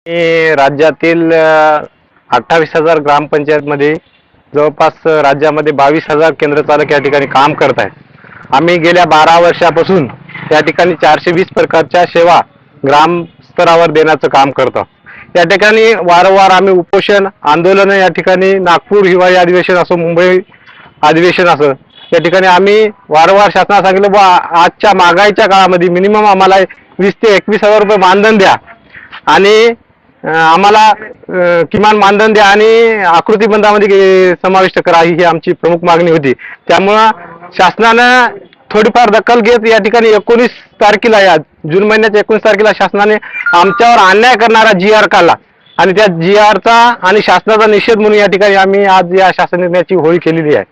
राज्यातील 28,000 ग्रामपंचायतमध्ये जवळपास राज्यामध्ये 22,000 केंद्र चालक या ठिकाणी काम करत आहेत। आम्ही गेल्या 12 वर्षापासून या ठिकाणी 420 प्रकारच्या सेवा ग्राम स्तरावर देण्याचं काम करतो। या ठिकाणी वारंवार आम्ही उपोषण आंदोलन या ठिकाणी नागपूर हिवाळी अधिवेशन असो मुंबई अधिवेशन असो या ठिकाणी आम्ही वारंवार शासनाला सांगितलं बा आजच्या महागाईच्या काळामध्ये मिनिमम आम्हाला 20 ते 21,000 रुपये मानधन द्या आणि आम्हाला किमान मानधन द्या आणि आकृतीबंधामध्ये समाविष्ट करा ही आमची प्रमुख मागणी होती। त्यामुळे शासनानं थोडीफार दखल घेत या ठिकाणी 19 तारखेला या जून महिन्याच्या 19 तारखेला शासनाने आमच्यावर अन्याय करणारा GR काढला आणि त्या GRचा आणि शासनाचा निषेध म्हणून या ठिकाणी आम्ही आज या शासन निर्णयाची होळी केलेली आहे।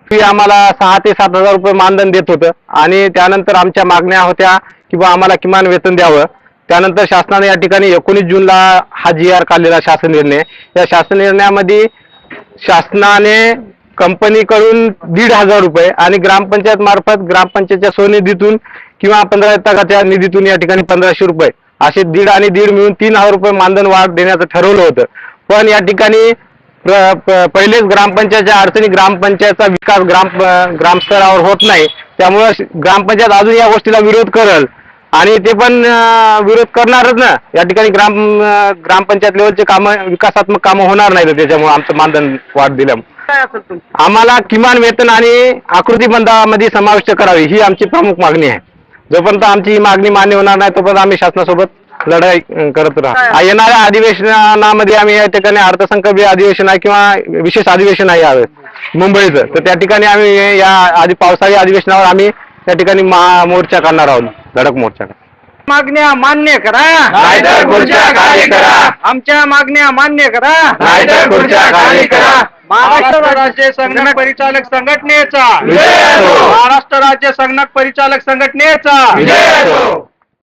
की आम्हाला 6 ते 7,000 रुपये मानधन देत होतं आणि त्यानंतर आमच्या मागण्या होत्या की बा आम्हाला किमान वेतन द्यावं। त्यानंतर शासनाने या ठिकाणी 19 जूनला हा GR काढलेला शासन निर्णय। या शासन निर्णयामध्ये शासनाने कंपनीकडून 1,500 रुपये आणि ग्रामपंचायत मार्फत ग्रामपंचायतच्या स्वनिधीतून किंवा 15 निधीतून या ठिकाणी 1,500 रुपये असे 1.5 आणि 1.5 मिळून 3,000 रुपये मानधन वाढ देण्याचं ठरवलं होतं। पण या ठिकाणी पहिलेच ग्रामपंचायतच्या अडचणी ग्रामपंचायतचा विकास ग्रामस्तरावर होत नाही, त्यामुळे ग्रामपंचायत अजून या गोष्टीला विरोध करेल आणि ते पण विरोध करणारच ना। या ठिकाणी ग्रामपंचायत लेवलचे कामं विकासात्मक कामं होणार नाहीत, त्याच्यामुळे आमचं मानधन वाढ दिल्यामुळे आम्हाला किमान वेतन आणि आकृतीबंधामध्ये समाविष्ट करावी ही आमची प्रमुख मागणी आहे। जोपर्यंत आमची ही मागणी मान्य होणार नाही तोपर्यंत आम्ही शासनासोबत लढाई करत राहू। येणाऱ्या अधिवेशनामध्ये आम्ही या ठिकाणी अर्थसंकल्पीय अधिवेशन आहे किंवा विशेष अधिवेशन आहे यावेळेस मुंबईचं, तर त्या ठिकाणी आम्ही या पावसाळी अधिवेशनावर आम्ही त्या ठिकाणी मोर्चा करणार आहोत, धडक मोर्चा। मागण्या मान्य करा नाहीतर खुर्च्या खाली करा। आमच्या मागण्या मान्य करा नाहीतर खुर्च्या खाली करा। महाराष्ट्र राज्य संगणक परिचालक संघटनेचा विजय असो। महाराष्ट्र राज्य संगणक परिचालक संघटनेचा विजय असो।